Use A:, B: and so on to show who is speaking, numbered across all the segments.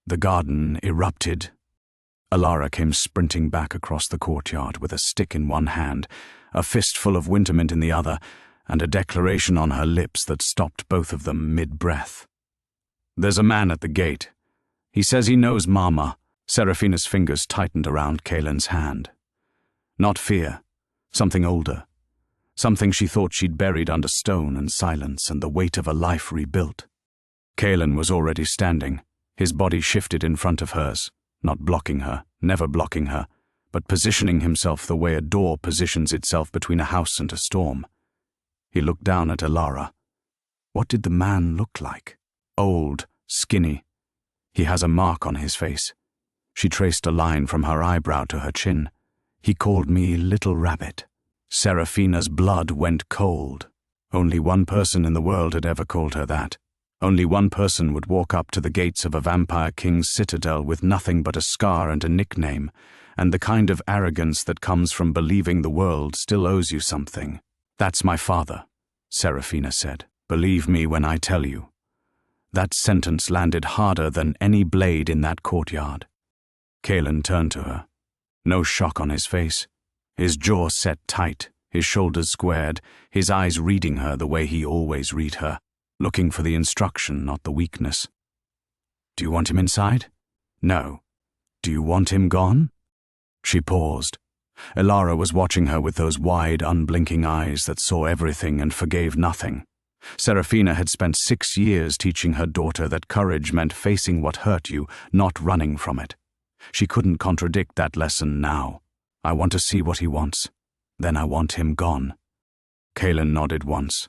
A: The garden erupted. Alara came sprinting back across the courtyard with a stick in one hand, a fistful of Wintermint in the other, and a declaration on her lips that stopped both of them mid-breath. "There's a man at the gate. He says he knows Mama." Serafina's fingers tightened around Kaelin's hand. Not fear, something older. Something she thought she'd buried under stone and silence and the weight of a life rebuilt. Kaelin was already standing, his body shifted in front of hers, not blocking her, never blocking her, but positioning himself the way a door positions itself between a house and a storm. He looked down at Alara. What did the man look like? Old, skinny. He has a mark on his face. She traced a line from her eyebrow to her chin. He called me Little Rabbit. Serafina's blood went cold. Only one person in the world had ever called her that. Only one person would walk up to the gates of a vampire king's citadel with nothing but a scar and a nickname, and the kind of arrogance that comes from believing the world still owes you something. "That's my father," Serafina said. "Believe me when I tell you." That sentence landed harder than any blade in that courtyard. Kaelin turned to her. No shock on his face. His jaw set tight, his shoulders squared, his eyes reading her the way he always read her, looking for the instruction, not the weakness. "Do you want him inside?" "No." "Do you want him gone?" She paused. Alara was watching her with those wide, unblinking eyes that saw everything and forgave nothing. Serafina had spent 6 years teaching her daughter that courage meant facing what hurt you, not running from it. She couldn't contradict that lesson now. "I want to see what he wants. Then I want him gone." Kaelin nodded once.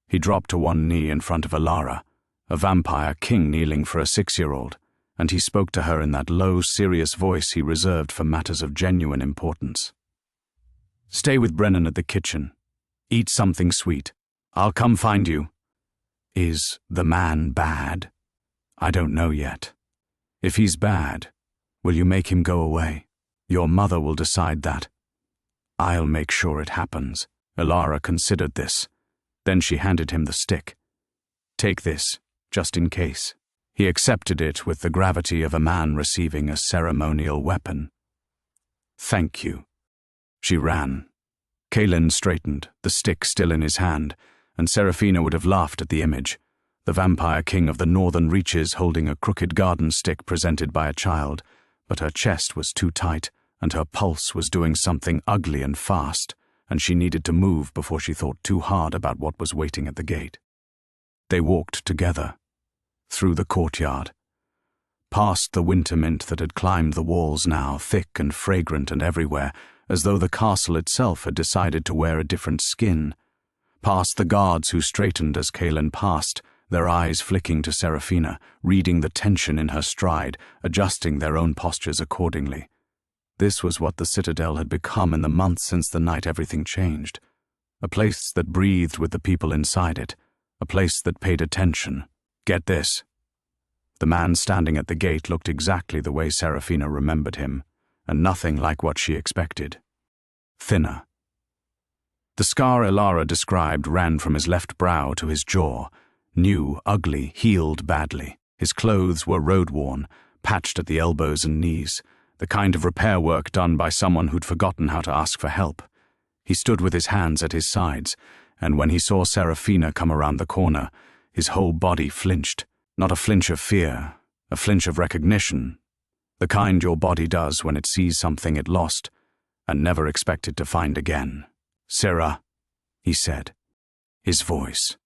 A: He dropped to one knee in front of Alara, a vampire king kneeling for a 6-year-old, and he spoke to her in that low, serious voice he reserved for matters of genuine importance. "Stay with Brennan at the kitchen. Eat something sweet. I'll come find you." "Is the man bad?" "I don't know yet. If he's bad, will you make him go away? Your mother will decide that." "I'll make sure it happens." Alara considered this. Then she handed him the stick. "Take this, just in case." He accepted it with the gravity of a man receiving a ceremonial weapon. "Thank you." She ran. Kaelin straightened, the stick still in his hand, and Serafina would have laughed at the image, the vampire king of the northern reaches holding a crooked garden stick presented by a child, but her chest was too tight, and her pulse was doing something ugly and fast, and she needed to move before she thought too hard about what was waiting at the gate. They walked together, through the courtyard, past the Wintermint that had climbed the walls now, thick and fragrant and everywhere, as though the castle itself had decided to wear a different skin, past the guards who straightened as Kaelin passed, their eyes flicking to Serafina, reading the tension in her stride, adjusting their own postures accordingly. This was what the citadel had become in the months since the night everything changed. A place that breathed with the people inside it, a place that paid attention. "Get this." The man standing at the gate looked exactly the way Serafina remembered him, and nothing like what she expected. Thinner. The scar Alara described ran from his left brow to his jaw, new, ugly, healed badly. His clothes were road-worn, patched at the elbows and knees, the kind of repair work done by someone who'd forgotten how to ask for help. He stood with his hands at his sides, and when he saw Serafina come around the corner, his whole body flinched. Not a flinch of fear, a flinch of recognition, the kind your body does when it sees something it lost and never expected to find again. "Sera," he said, his voice.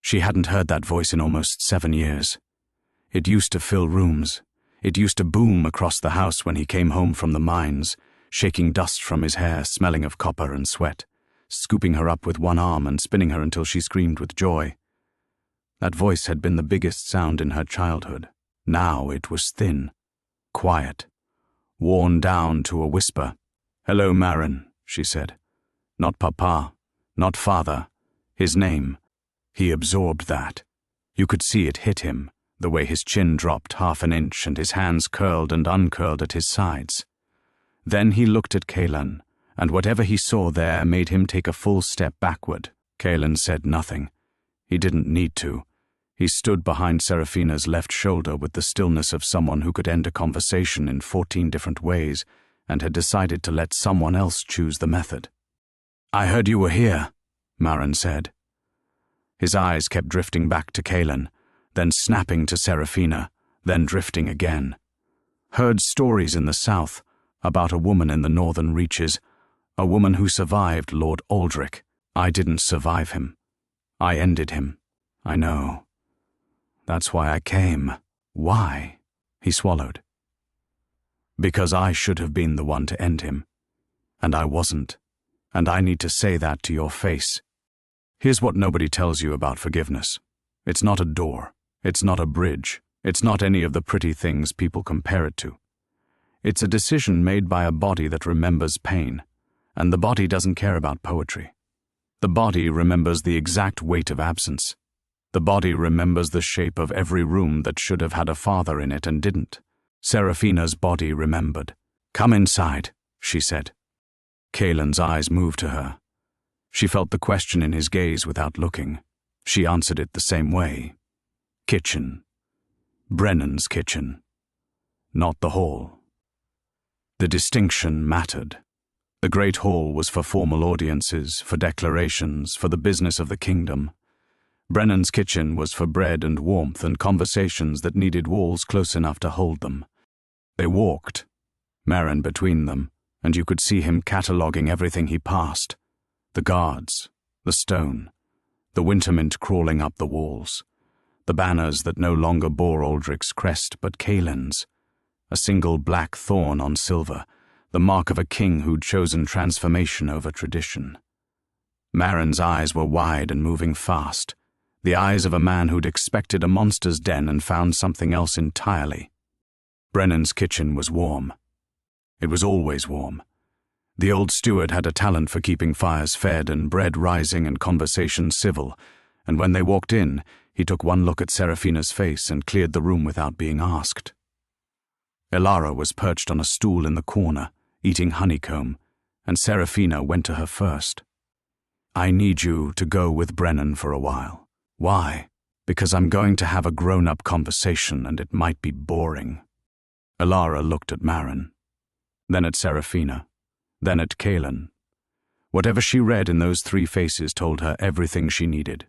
A: She hadn't heard that voice in almost 7 years. It used to fill rooms. It used to boom across the house when he came home from the mines, shaking dust from his hair, smelling of copper and sweat, scooping her up with one arm and spinning her until she screamed with joy. That voice had been the biggest sound in her childhood. Now it was thin, quiet, worn down to a whisper. "Hello, Marin," she said. Not Papa, not Father, his name. He absorbed that. You could see it hit him, the way his chin dropped 1/2 inch and his hands curled and uncurled at his sides. Then he looked at Kaelin, and whatever he saw there made him take a full step backward. Kaelin said nothing. He didn't need to. He stood behind Serafina's left shoulder with the stillness of someone who could end a conversation in 14 different ways and had decided to let someone else choose the method. "I heard you were here," Maren said. His eyes kept drifting back to Kaelin, then snapping to Serafina, then drifting again. "Heard stories in the south about a woman in the northern reaches, a woman who survived Lord Aldrich. I didn't survive him. I ended him. I know. That's why I came." "Why?" He swallowed. "Because I should have been the one to end him. And I wasn't. And I need to say that to your face. Here's what nobody tells you about forgiveness. It's not a door. It's not a bridge. It's not any of the pretty things people compare it to. It's a decision made by a body that remembers pain. And the body doesn't care about poetry. The body remembers the exact weight of absence. The body remembers the shape of every room that should have had a father in it and didn't. Serafina's body remembered. "Come inside," she said. Kaelin's eyes moved to her. She felt the question in his gaze without looking. She answered it the same way. Kitchen. Brennan's kitchen. Not the hall. The distinction mattered. The great hall was for formal audiences, for declarations, for the business of the kingdom. Brennan's kitchen was for bread and warmth and conversations that needed walls close enough to hold them. They walked, Maren between them, and you could see him cataloguing everything he passed. The guards, the stone, the Wintermint crawling up the walls, the banners that no longer bore Aldrich's crest but Kaelin's, a single black thorn on silver, the mark of a king who'd chosen transformation over tradition. Maren's eyes were wide and moving fast, the eyes of a man who'd expected a monster's den and found something else entirely. Brennan's kitchen was warm. It was always warm. The old steward had a talent for keeping fires fed and bread rising and conversation civil, and when they walked in, he took one look at Serafina's face and cleared the room without being asked. Elara was perched on a stool in the corner, eating honeycomb, and Serafina went to her first. "I need you to go with Brennan for a while." "Why?" "Because I'm going to have a grown-up conversation and it might be boring." Elara looked at Maren, then at Serafina, then at Kaelin. Whatever she read in those 3 faces told her everything she needed.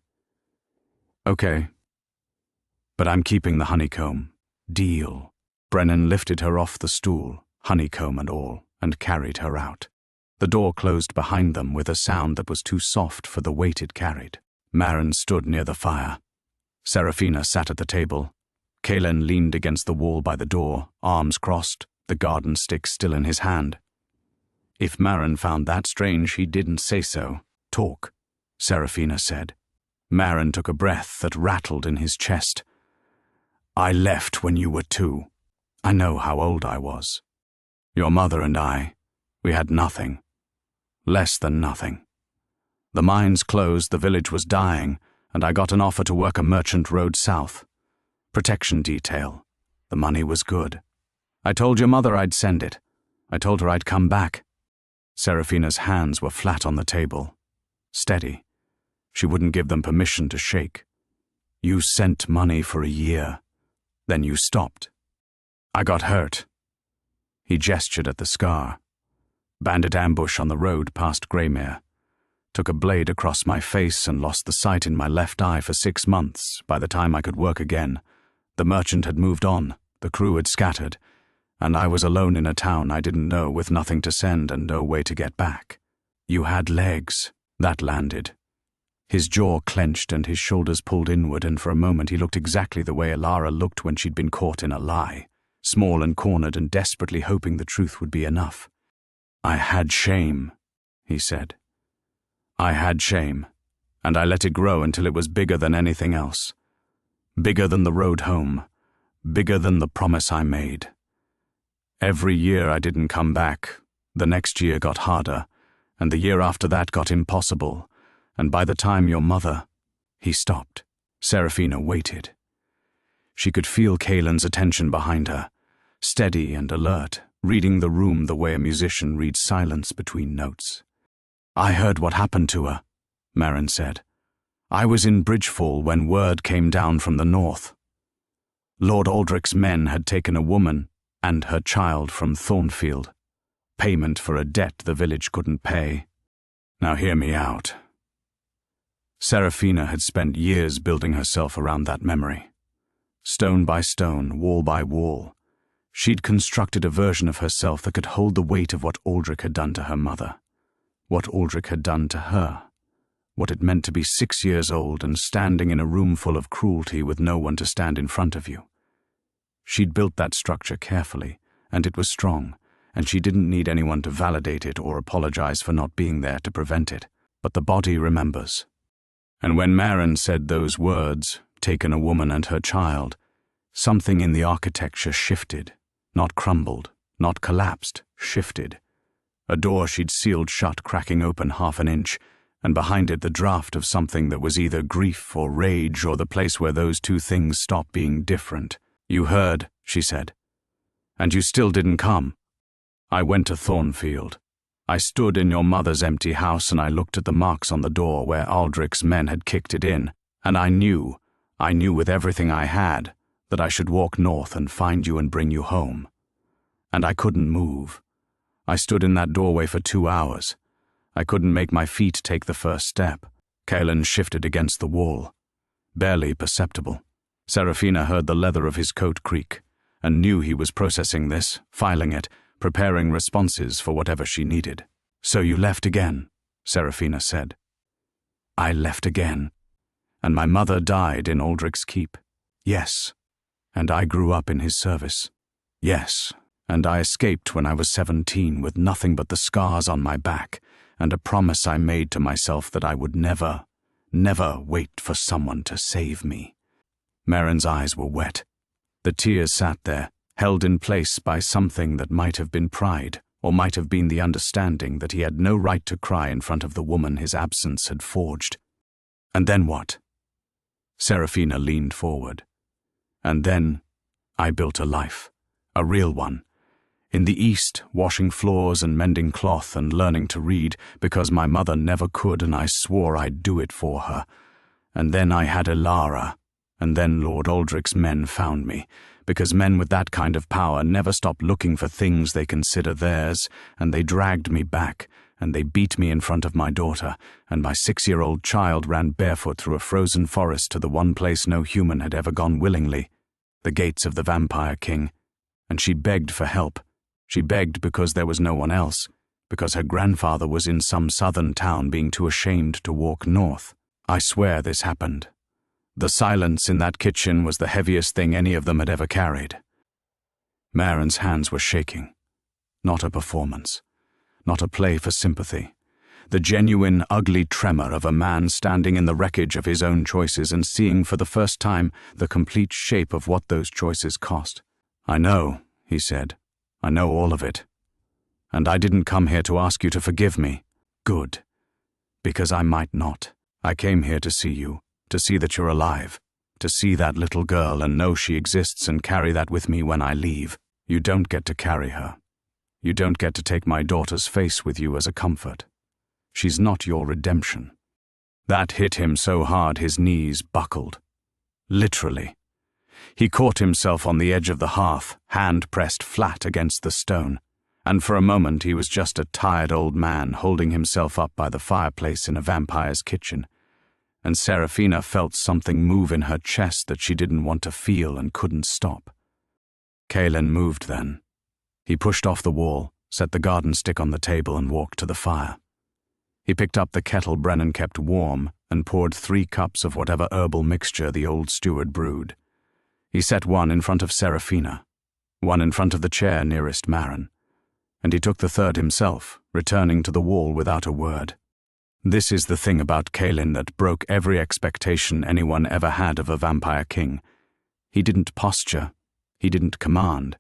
A: "Okay. But I'm keeping the honeycomb." "Deal." Brennan lifted her off the stool, honeycomb and all, and carried her out. The door closed behind them with a sound that was too soft for the weight it carried. Maren stood near the fire. Serafina sat at the table. Kaelin leaned against the wall by the door, arms crossed, the garden stick still in his hand. If Maren found that strange, he didn't say so. "Talk," Serafina said. Maren took a breath that rattled in his chest. "I left when you were 2. I know how old I was. Your mother and I, we had nothing. Less than nothing. The mines closed, the village was dying, and I got an offer to work a merchant road south. Protection detail. The money was good. I told your mother I'd send it. I told her I'd come back." Serafina's hands were flat on the table. Steady. She wouldn't give them permission to shake. "You sent money for a year. Then you stopped. I got hurt." He gestured at the scar. "Bandit ambush on the road past Greymere. Took a blade across my face and lost the sight in my left eye for 6 months. By the time I could work again, the merchant had moved on, the crew had scattered, and I was alone in a town I didn't know with nothing to send and no way to get back. You had legs." That landed. His jaw clenched and his shoulders pulled inward, and for a moment he looked exactly the way Elara looked when she'd been caught in a lie, small and cornered and desperately hoping the truth would be enough. "I had shame," he said. "I had shame, and I let it grow until it was bigger than anything else. Bigger than the road home, bigger than the promise I made. Every year I didn't come back, the next year got harder, and the year after that got impossible, and by the time your mother—" He stopped. Serafina waited. She could feel Kaelin's attention behind her, steady and alert, reading the room the way a musician reads silence between notes. "I heard what happened to her," Maren said. I was in Bridgefall when word came down from the north. Lord Aldrich's men had taken a woman and her child from Thornfield, payment for a debt the village couldn't pay. Now hear me out. Seraphina had spent years building herself around that memory. Stone by stone, wall by wall, she'd constructed a version of herself that could hold the weight of what Aldrich had done to her mother, what Aldrich had done to her, what it meant to be 6 years old and standing in a room full of cruelty with no one to stand in front of you. She'd built that structure carefully, and it was strong, and she didn't need anyone to validate it or apologize for not being there to prevent it. But the body remembers. And when Maren said those words, taken a woman and her child, something in the architecture shifted, not crumbled, not collapsed, shifted. A door she'd sealed shut cracking open 1/2 inch, and behind it the draft of something that was either grief or rage or the place where those two things stop being different. You heard, she said. And you still didn't come. I went to Thornfield. I stood in your mother's empty house and I looked at the marks on the door where Aldrich's men had kicked it in, and I knew with everything I had, that I should walk north and find you and bring you home. And I couldn't move. I stood in that doorway for 2 hours. I couldn't make my feet take the first step. Kaelan shifted against the wall. Barely perceptible. Seraphina heard the leather of his coat creak, and knew he was processing this, filing it, preparing responses for whatever she needed. So you left again, Seraphina said. I left again. And my mother died in Aldrich's keep. Yes. And I grew up in his service. Yes. And I escaped when I was 17 with nothing but the scars on my back and a promise I made to myself that I would never wait for someone to save me. Maren's eyes were wet. The tears sat there, held in place by something that might have been pride, or might have been the understanding that he had no right to cry in front of the woman his absence had forged. And then what? Seraphina leaned forward. And then I built a life, a real one. In the East, washing floors and mending cloth and learning to read, because my mother never could and I swore I'd do it for her. And then I had Elara, and then Lord Aldrich's men found me, because men with that kind of power never stop looking for things they consider theirs, and they dragged me back, and they beat me in front of my daughter, and my 6-year-old child ran barefoot through a frozen forest to the one place no human had ever gone willingly, the gates of the Vampire King, and she begged for help. She begged because there was no one else, because her grandfather was in some southern town being too ashamed to walk north. I swear this happened. The silence in that kitchen was the heaviest thing any of them had ever carried. Maren's hands were shaking. Not a performance. Not a play for sympathy. The genuine, ugly tremor of a man standing in the wreckage of his own choices and seeing for the first time the complete shape of what those choices cost. I know, he said. I know all of it. And I didn't come here to ask you to forgive me. Good. Because I might not. I came here to see you. To see that you're alive, to see that little girl and know she exists and carry that with me when I leave. You don't get to carry her. You don't get to take my daughter's face with you as a comfort. She's not your redemption. That hit him so hard his knees buckled. Literally. He caught himself on the edge of the hearth, hand pressed flat against the stone, and for a moment he was just a tired old man holding himself up by the fireplace in a vampire's kitchen. And Seraphina felt something move in her chest that she didn't want to feel and couldn't stop. Kaelan moved then. He pushed off the wall, set the garden stick on the table and walked to the fire. He picked up the kettle Brennan kept warm and poured 3 cups of whatever herbal mixture the old steward brewed. He set one in front of Seraphina, one in front of the chair nearest Maren, and he took the third himself, returning to the wall without a word. This is the thing about Kaelan that broke every expectation anyone ever had of a vampire king. He didn't posture. He didn't command.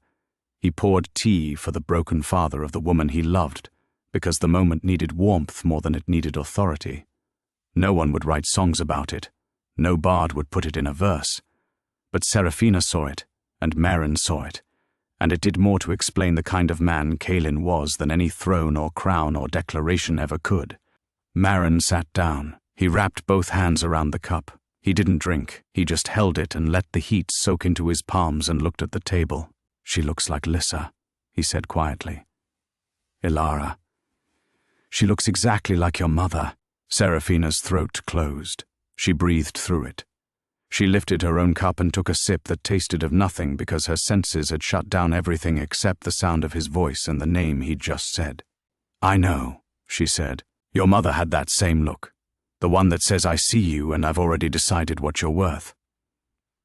A: He poured tea for the broken father of the woman he loved, because the moment needed warmth more than it needed authority. No one would write songs about it. No bard would put it in a verse. But Seraphina saw it, and Maren saw it, and it did more to explain the kind of man Kaelan was than any throne or crown or declaration ever could. Maren sat down, He wrapped both hands around the cup. He didn't drink. He just held it and let the heat soak into his palms and looked at the table. "She looks like Lissa," he said quietly. "Ilara. She looks exactly like your mother." Serafina's throat closed. She breathed through it. She lifted her own cup and took a sip that tasted of nothing because her senses had shut down everything except the sound of his voice and the name he'd just said. "I know," she said. "Your mother had that same look. The one that says, 'I see you and I've already decided what you're worth.'"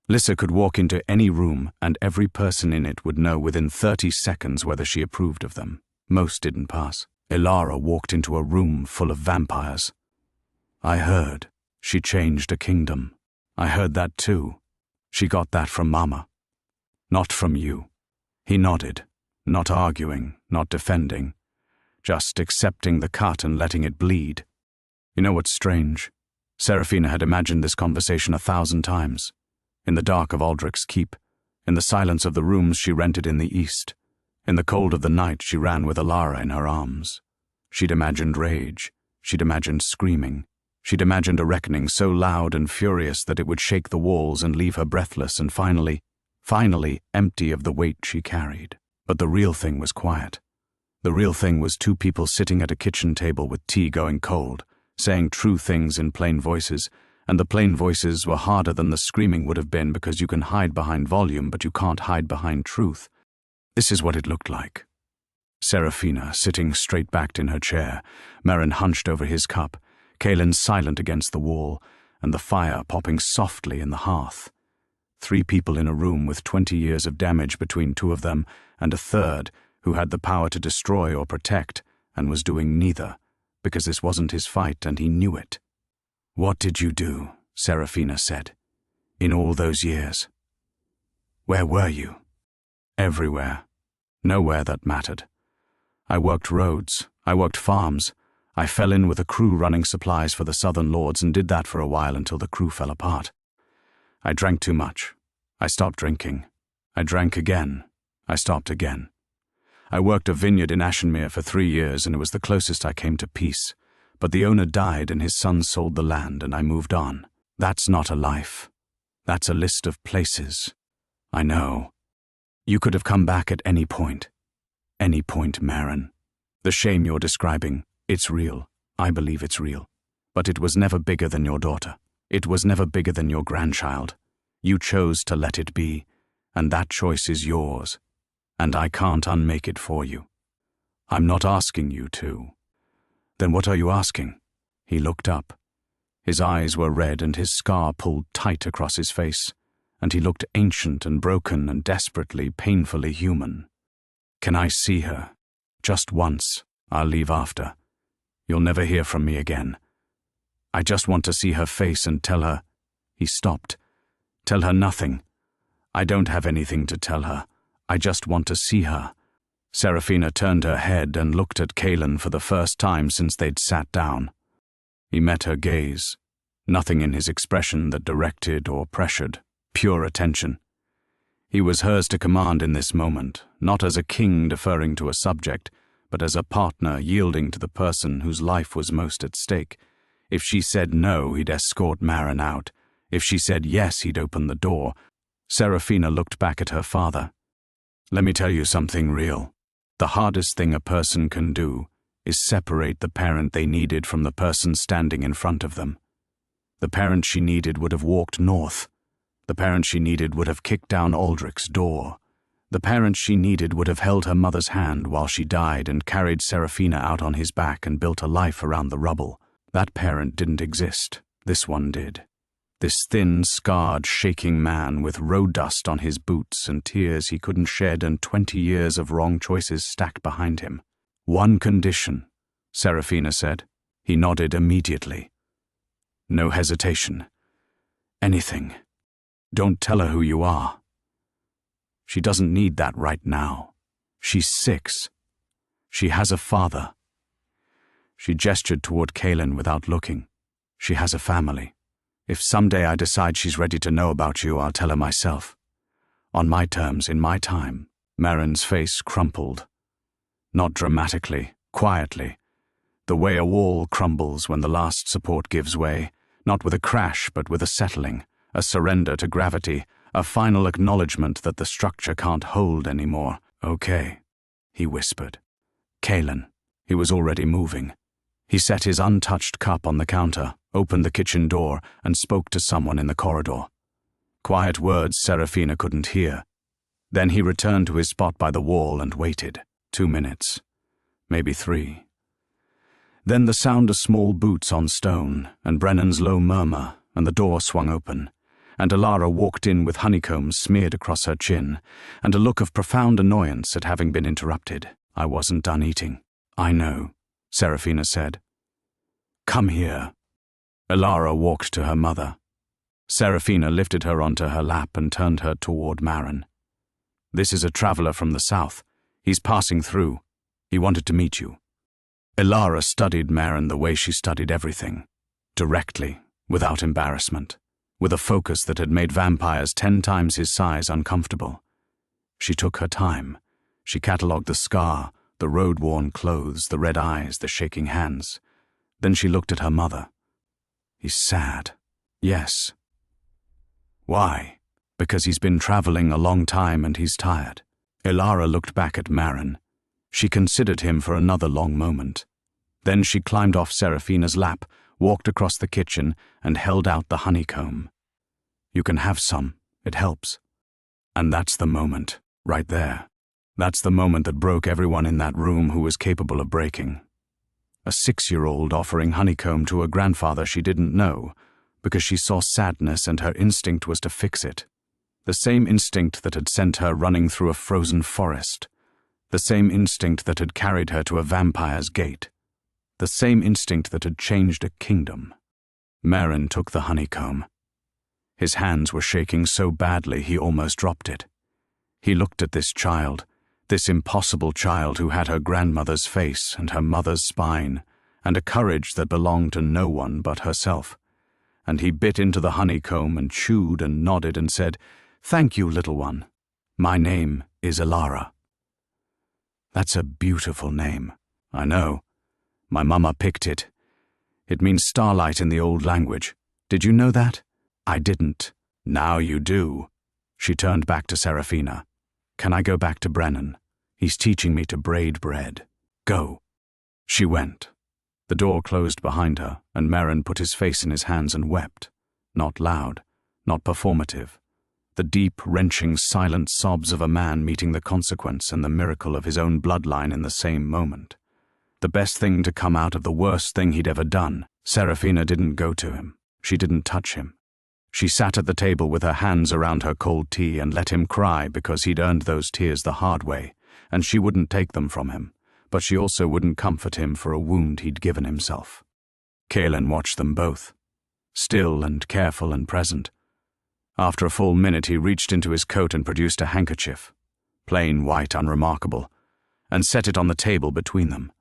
A: Lissa could walk into any room and every person in it would know within 30 seconds whether she approved of them. Most didn't pass. Ilara walked into a room full of vampires. "I heard she changed a kingdom. I heard that too. She got that from Mama. Not from you." He nodded, not arguing, not defending, just accepting the cut and letting it bleed. You know what's strange? Serafina had imagined this conversation 1,000 times. In the dark of Aldrich's keep, in the silence of the rooms she rented in the east, in the cold of the night she ran with Ilara in her arms. She'd imagined rage. She'd imagined screaming. She'd imagined a reckoning so loud and furious that it would shake the walls and leave her breathless and finally empty of the weight she carried. But the real thing was quiet. The real thing was two people sitting at a kitchen table with tea going cold, saying true things in plain voices, and the plain voices were harder than the screaming would have been because you can hide behind volume but you can't hide behind truth. This is what it looked like. Serafina sitting straight-backed in her chair, Merrin hunched over his cup, Kaelin silent against the wall, and the fire popping softly in the hearth. 3 people in a room with 20 years of damage between 2 of them, and a third who had the power to destroy or protect, and was doing neither, because this wasn't his fight and he knew it. "What did you do?" Serafina said. "In all those years? Where were you?" "Everywhere. Nowhere that mattered. I worked roads. I worked farms. I fell in with a crew running supplies for the Southern Lords and did that for a while until the crew fell apart. I drank too much. I stopped drinking. I drank again. I stopped again. I worked a vineyard in Ashenmere for 3 years and it was the closest I came to peace. But the owner died and his son sold the land and I moved on. That's not a life. That's a list of places. I know. You could have come back at any point. Any point, Merrin. The shame you're describing, it's real. I believe it's real. But it was never bigger than your daughter. It was never bigger than your grandchild. You chose to let it be, and that choice is yours. And I can't unmake it for you. I'm not asking you to. Then what are you asking? He looked up. His eyes were red and his scar pulled tight across his face, and he looked ancient and broken and desperately, painfully human. Can I see her? Just once. I'll leave after. You'll never hear from me again. I just want to see her face and tell her. He stopped. Tell her nothing. I don't have anything to tell her. I just want to see her. Serafina turned her head and looked at Kaelin for the first time since they'd sat down. He met her gaze. Nothing in his expression that directed or pressured. Pure attention. He was hers to command in this moment, not as a king deferring to a subject, but as a partner yielding to the person whose life was most at stake. If she said no, he'd escort Merrin out. If she said yes, he'd open the door. Serafina looked back at her father. Let me tell you something real. The hardest thing a person can do is separate the parent they needed from the person standing in front of them. The parent she needed would have walked north. The parent she needed would have kicked down Aldrich's door. The parent she needed would have held her mother's hand while she died and carried Serafina out on his back and built a life around the rubble. That parent didn't exist. This one did. This thin, scarred, shaking man with road dust on his boots and tears he couldn't shed and 20 years of wrong choices stacked behind him. One condition, Serafina said. He nodded immediately. No hesitation. Anything. Don't tell her who you are. She doesn't need that right now. She's 6. She has a father. She gestured toward Kaelin without looking. She has a family. If someday I decide she's ready to know about you, I'll tell her myself. On my terms, in my time. Merrin's face crumpled. Not dramatically, quietly. The way a wall crumbles when the last support gives way, not with a crash but with a settling, a surrender to gravity, a final acknowledgement that the structure can't hold anymore. "Okay," he whispered. Kaelin. He was already moving. He set his untouched cup on the counter, opened the kitchen door, and spoke to someone in the corridor. Quiet words Serafina couldn't hear. Then he returned to his spot by the wall and waited. 2 minutes. Maybe 3. Then the sound of small boots on stone, and Brennan's low murmur, and the door swung open, and Alara walked in with honeycombs smeared across her chin, and a look of profound annoyance at having been interrupted. "I wasn't done eating." "I know," Serafina said. "Come here." Alara walked to her mother. Serafina lifted her onto her lap and turned her toward Maren. "This is a traveler from the south. He's passing through. He wanted to meet you." Alara studied Maren the way she studied everything. Directly, without embarrassment, with a focus that had made vampires 10 times his size uncomfortable. She took her time. She catalogued the scar, the road-worn clothes, the red eyes, the shaking hands. Then she looked at her mother. "He's sad." "Yes." "Why?" "Because he's been traveling a long time and he's tired." Alara looked back at Maren. She considered him for another long moment. Then she climbed off Serafina's lap, walked across the kitchen, and held out the honeycomb. "You can have some. It helps." And that's the moment, right there. That's the moment that broke everyone in that room who was capable of breaking. A 6-year-old offering honeycomb to a grandfather she didn't know, because she saw sadness and her instinct was to fix it. The same instinct that had sent her running through a frozen forest. The same instinct that had carried her to a vampire's gate. The same instinct that had changed a kingdom. Maren took the honeycomb. His hands were shaking so badly he almost dropped it. He looked at this child, this impossible child who had her grandmother's face and her mother's spine, and a courage that belonged to no one but herself. And he bit into the honeycomb and chewed and nodded and said, "Thank you, little one. My name is Alara." That's a beautiful name. I know. My mama picked it. It means starlight in the old language. Did you know that? I didn't. Now you do. She turned back to Serafina. "Can I go back to Brennan? He's teaching me to braid bread. Go." She went. The door closed behind her, and Maren put his face in his hands and wept. Not loud, not performative. The deep, wrenching, silent sobs of a man meeting the consequence and the miracle of his own bloodline in the same moment. The best thing to come out of the worst thing he'd ever done. Serafina didn't go to him. She didn't touch him. She sat at the table with her hands around her cold tea and let him cry because he'd earned those tears the hard way, and she wouldn't take them from him, but she also wouldn't comfort him for a wound he'd given himself. Kaelin watched them both, still and careful and present. After a full minute he reached into his coat and produced a handkerchief, plain, white, unremarkable, and set it on the table between them.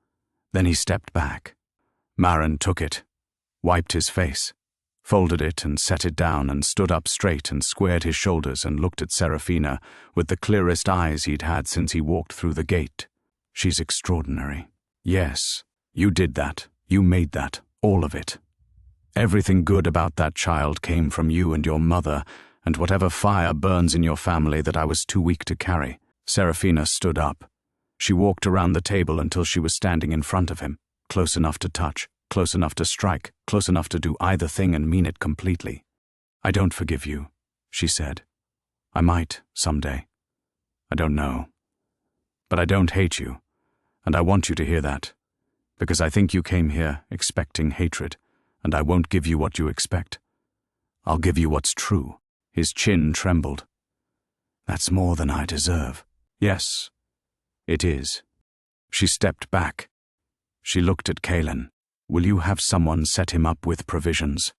A: Then he stepped back. Maren took it, wiped his face, folded it and set it down and stood up straight and squared his shoulders and looked at Serafina with the clearest eyes he'd had since he walked through the gate. "She's extraordinary. Yes, you did that. You made that. All of it. Everything good about that child came from you and your mother, and whatever fire burns in your family that I was too weak to carry." Serafina stood up. She walked around the table until she was standing in front of him, close enough to touch, close enough to strike, close enough to do either thing and mean it completely. "I don't forgive you," she said. "I might, someday. I don't know. But I don't hate you, and I want you to hear that, because I think you came here expecting hatred, and I won't give you what you expect. I'll give you what's true." His chin trembled. "That's more than I deserve." "Yes, it is." She stepped back. She looked at Kaelin. "Will you have someone set him up with provisions?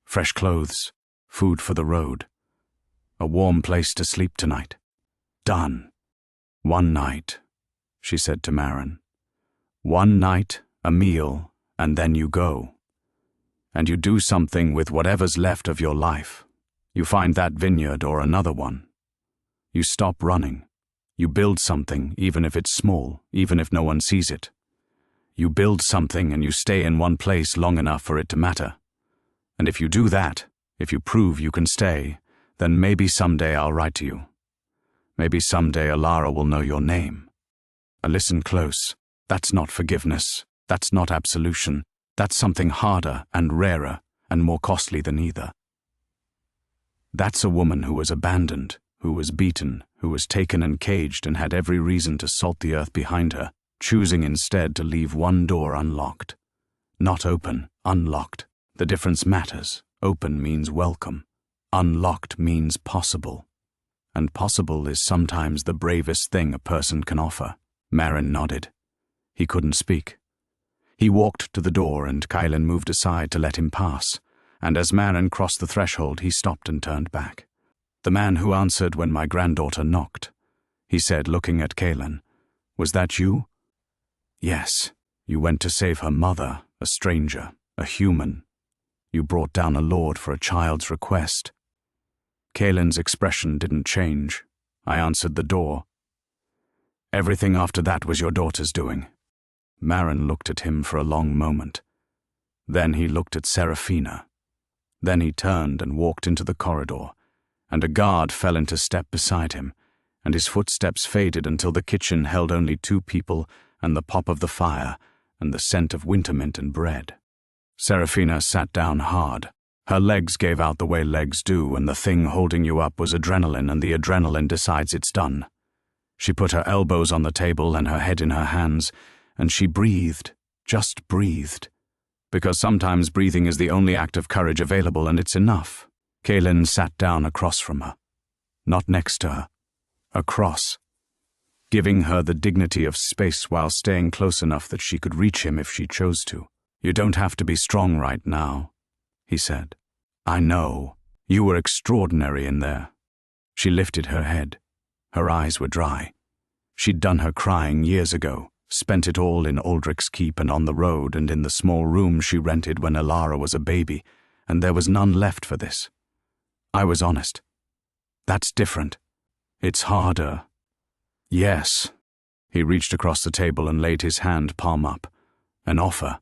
A: Fresh clothes, food for the road, a warm place to sleep tonight." "Done." "One night," she said to Maren. "One night, a meal, and then you go. And you do something with whatever's left of your life. You find that vineyard or another one. You stop running. You build something, even if it's small, even if no one sees it. You build something and you stay in one place long enough for it to matter. And if you do that, if you prove you can stay, then maybe someday I'll write to you. Maybe someday Alara will know your name. And listen close. That's not forgiveness. That's not absolution. That's something harder and rarer and more costly than either. That's a woman who was abandoned, who was beaten, who was taken and caged and had every reason to salt the earth behind her, choosing instead to leave one door unlocked. Not open, unlocked. The difference matters. Open means welcome. Unlocked means possible. And possible is sometimes the bravest thing a person can offer. Maren nodded. He couldn't speak. He walked to the door and Kylen moved aside to let him pass, and as Maren crossed the threshold he stopped and turned back. "The man who answered when my granddaughter knocked," he said, looking at Kylen. "Was that you?" "Yes. You went to save her mother, a stranger, a human. You brought down a lord for a child's request." Kylen's expression didn't change. "I answered the door. Everything after that was your daughter's doing." Maren looked at him for a long moment. Then he looked at Serafina. Then he turned and walked into the corridor, and a guard fell into step beside him, and his footsteps faded until the kitchen held only 2 people and the pop of the fire and the scent of wintermint and bread. Serafina sat down hard. Her legs gave out the way legs do, and the thing holding you up was adrenaline, and the adrenaline decides it's done. She put her elbows on the table and her head in her hands, and she breathed, just breathed. Because sometimes breathing is the only act of courage available, and it's enough. Kylen sat down across from her. Not next to her. Across. Giving her the dignity of space while staying close enough that she could reach him if she chose to. "You don't have to be strong right now," he said. "I know. You were extraordinary in there." She lifted her head. Her eyes were dry. She'd done her crying years ago, spent it all in Aldrich's Keep and on the road and in the small room she rented when Alara was a baby, and there was none left for this. I was honest. That's different. It's harder. Yes. He reached across the table and laid his hand palm up. An offer.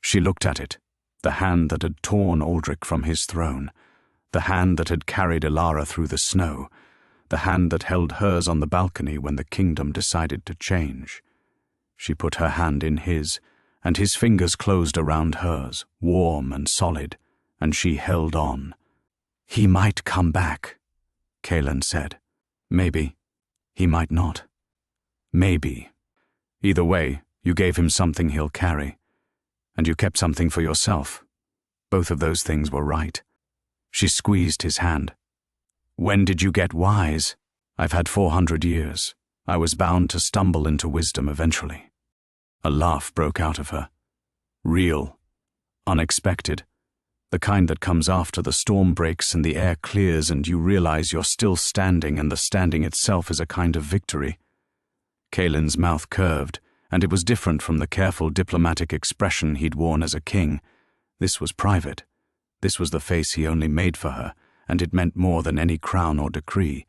A: She looked at it, the hand that had torn Aldrich from his throne, the hand that had carried Alara through the snow, the hand that held hers on the balcony when the kingdom decided to change. She put her hand in his, and his fingers closed around hers, warm and solid, and she held on. "He might come back," Kylen said. "Maybe. He might not. Maybe. Either way, you gave him something he'll carry. And you kept something for yourself. Both of those things were right." She squeezed his hand. "When did you get wise?" "I've had 400 years. I was bound to stumble into wisdom eventually." A laugh broke out of her. Real. Unexpected. The kind that comes after the storm breaks and the air clears and you realize you're still standing and the standing itself is a kind of victory. Kylen's mouth curved, and it was different from the careful diplomatic expression he'd worn as a king. This was private. This was the face he only made for her, and it meant more than any crown or decree.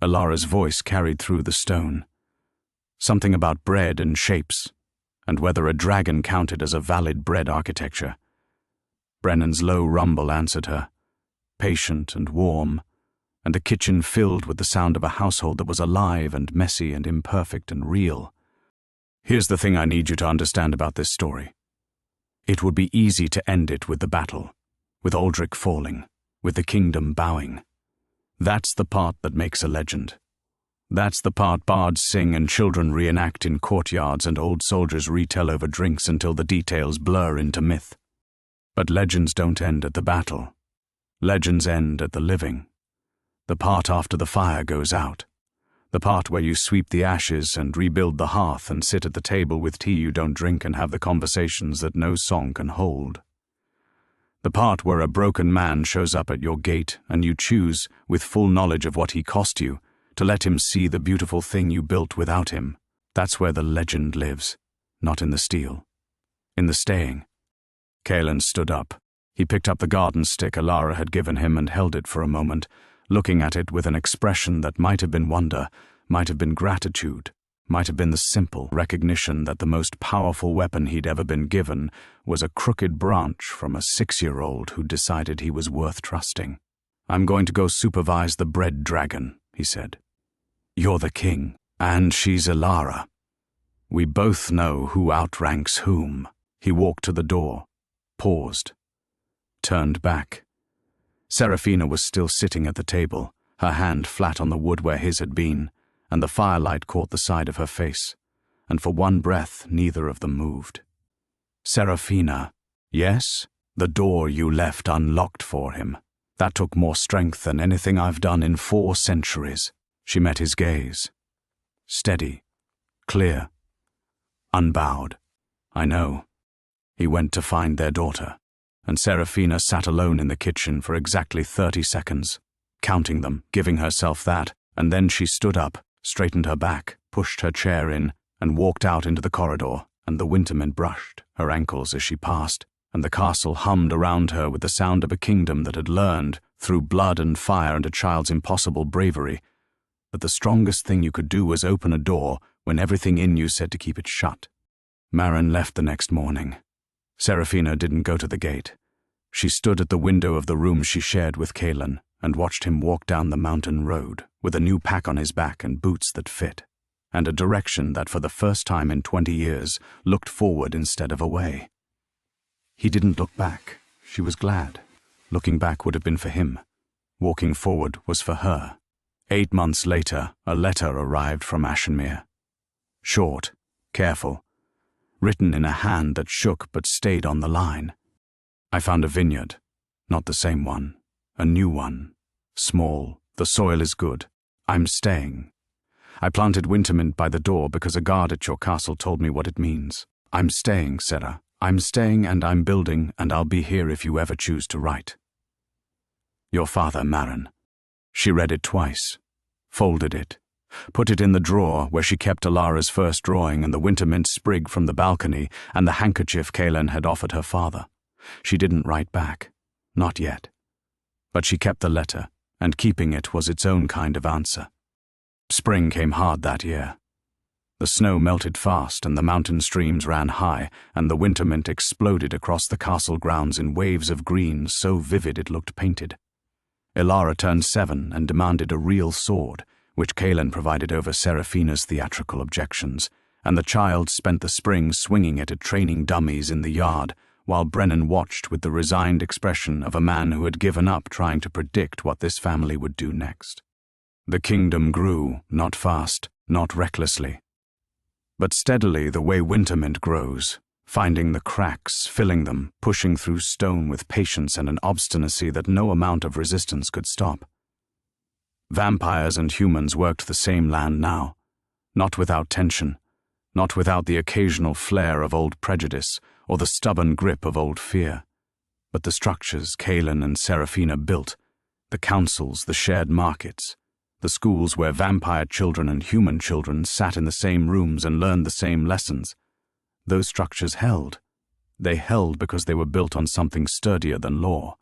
A: Alara's voice carried through the stone. Something about bread and shapes, and whether a dragon counted as a valid bread architecture. Brennan's low rumble answered her, patient and warm, and the kitchen filled with the sound of a household that was alive and messy and imperfect and real. "Here's the thing I need you to understand about this story. It would be easy to end it with the battle, with Aldrich falling, with the kingdom bowing. That's the part that makes a legend. That's the part bards sing and children reenact in courtyards and old soldiers retell over drinks until the details blur into myth. But legends don't end at the battle. Legends end at the living. The part after the fire goes out. The part where you sweep the ashes and rebuild the hearth and sit at the table with tea you don't drink and have the conversations that no song can hold. The part where a broken man shows up at your gate and you choose, with full knowledge of what he cost you, to let him see the beautiful thing you built without him. That's where the legend lives, not in the steel. In the staying. Kylen stood up. He picked up the garden stick Alara had given him and held it for a moment, looking at it with an expression that might have been wonder, might have been gratitude, might have been the simple recognition that the most powerful weapon he'd ever been given was a crooked branch from a 6-year-old who decided he was worth trusting. "I'm going to go supervise the bread dragon," he said. "You're the king, and she's Elara. We both know who outranks whom." He walked to the door, paused, turned back. Seraphina was still sitting at the table, her hand flat on the wood where his had been, and the firelight caught the side of her face, and for one breath neither of them moved. "Seraphina, yes? The door you left unlocked for him. That took more strength than anything I've done in 4 centuries. She met his gaze. Steady, clear, unbowed. "I know." He went to find their daughter, and Seraphina sat alone in the kitchen for exactly 30 seconds, counting them, giving herself that, and then she stood up, straightened her back, pushed her chair in, and walked out into the corridor, and the Wintermint brushed her ankles as she passed, and the castle hummed around her with the sound of a kingdom that had learned, through blood and fire and a child's impossible bravery, that the strongest thing you could do was open a door when everything in you said to keep it shut. Maren left the next morning. Seraphina didn't go to the gate. She stood at the window of the room she shared with Kaelan and watched him walk down the mountain road with a new pack on his back and boots that fit, and a direction that for the first time in 20 years looked forward instead of away. He didn't look back. She was glad. Looking back would have been for him. Walking forward was for her. 8 months later, a letter arrived from Ashenmere. Short, careful, written in a hand that shook but stayed on the line. "I found a vineyard, not the same one, a new one. Small, the soil is good. I'm staying. I planted Wintermint by the door because a guard at your castle told me what it means. I'm staying, Sera. I'm staying and I'm building, and I'll be here if you ever choose to write. Your father, Maren." She read it twice, folded it, put it in the drawer where she kept Elara's first drawing and the Wintermint sprig from the balcony and the handkerchief Kaelan had offered her father. She didn't write back, not yet. But she kept the letter, and keeping it was its own kind of answer. Spring came hard that year. The snow melted fast and the mountain streams ran high, and the Wintermint exploded across the castle grounds in waves of green so vivid it looked painted. Elara turned 7 and demanded a real sword, which Kaelan provided over Seraphina's theatrical objections, and the child spent the spring swinging it at training dummies in the yard, while Brennan watched with the resigned expression of a man who had given up trying to predict what this family would do next. The kingdom grew, not fast, not recklessly, but steadily the way Wintermint grows, finding the cracks, filling them, pushing through stone with patience and an obstinacy that no amount of resistance could stop. Vampires and humans worked the same land now, not without tension, not without the occasional flare of old prejudice or the stubborn grip of old fear. But the structures Kaelan and Seraphina built, the councils, the shared markets, the schools where vampire children and human children sat in the same rooms and learned the same lessons, those structures held. They held because they were built on something sturdier than law.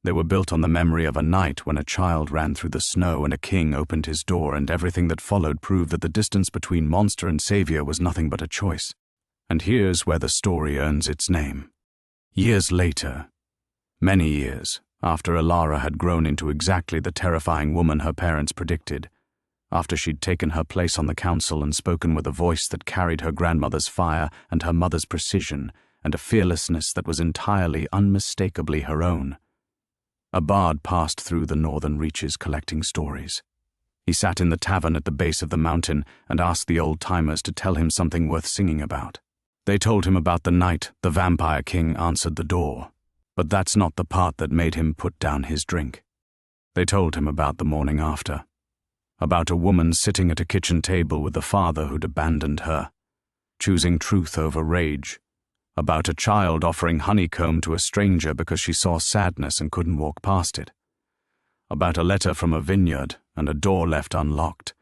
A: They were built on the memory of a night when a child ran through the snow and a king opened his door, and everything that followed proved that the distance between monster and savior was nothing but a choice. And here's where the story earns its name. Years later, many years, after Elara had grown into exactly the terrifying woman her parents predicted, after she'd taken her place on the council and spoken with a voice that carried her grandmother's fire and her mother's precision and a fearlessness that was entirely, unmistakably her own, a bard passed through the northern reaches collecting stories. He sat in the tavern at the base of the mountain and asked the old-timers to tell him something worth singing about. They told him about the night the vampire king answered the door, but that's not the part that made him put down his drink. They told him about the morning after, about a woman sitting at a kitchen table with the father who'd abandoned her, choosing truth over rage, about a child offering honeycomb to a stranger because she saw sadness and couldn't walk past it, about a letter from a vineyard and a door left unlocked,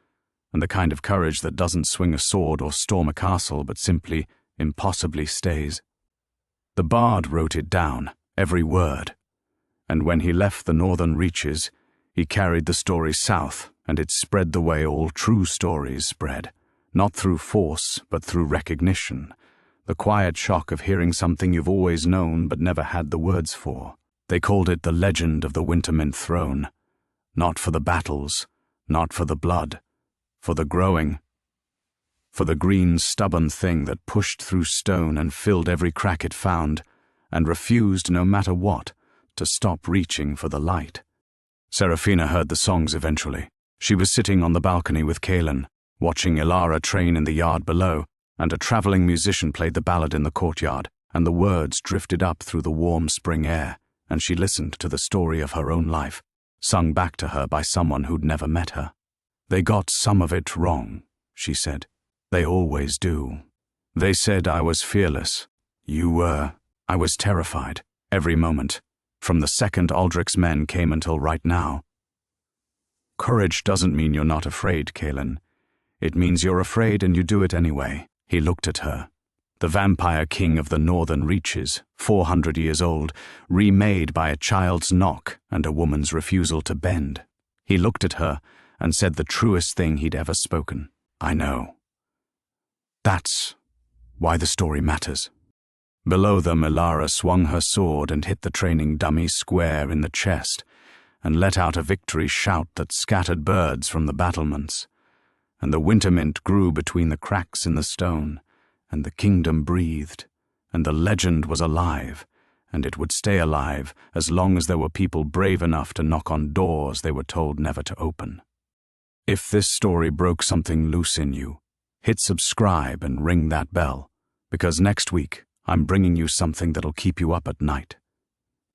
A: and the kind of courage that doesn't swing a sword or storm a castle but simply, impossibly stays. The bard wrote it down, every word, and when he left the northern reaches, he carried the story south, and it spread the way all true stories spread, not through force, but through recognition, the quiet shock of hearing something you've always known but never had the words for. They called it the legend of the Wintermint throne, not for the battles, not for the blood, for the growing, for the green, stubborn thing that pushed through stone and filled every crack it found, and refused, no matter what, to stop reaching for the light. Seraphina heard the songs eventually. She was sitting on the balcony with Kaelin, watching Ilara train in the yard below, and a traveling musician played the ballad in the courtyard, and the words drifted up through the warm spring air, and she listened to the story of her own life, sung back to her by someone who'd never met her. "They got some of it wrong," she said. "They always do. They said I was fearless. You were. I was terrified, every moment, from the second Aldrich's men came until right now." "Courage doesn't mean you're not afraid, Kaelin. It means you're afraid and you do it anyway." He looked at her. The vampire king of the northern reaches, 400 years old, remade by a child's knock and a woman's refusal to bend. He looked at her and said the truest thing he'd ever spoken. "I know. That's why the story matters." Below them, Ilara swung her sword and hit the training dummy square in the chest, and let out a victory shout that scattered birds from the battlements. And the Wintermint grew between the cracks in the stone, and the kingdom breathed, and the legend was alive, and it would stay alive as long as there were people brave enough to knock on doors they were told never to open. If this story broke something loose in you, hit subscribe and ring that bell, because next week I'm bringing you something that'll keep you up at night.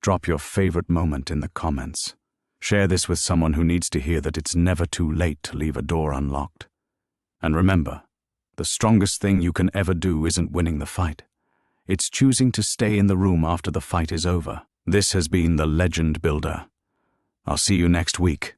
A: Drop your favorite moment in the comments. Share this with someone who needs to hear that it's never too late to leave a door unlocked. And remember, the strongest thing you can ever do isn't winning the fight. It's choosing to stay in the room after the fight is over. This has been The Legend Builder. I'll see you next week.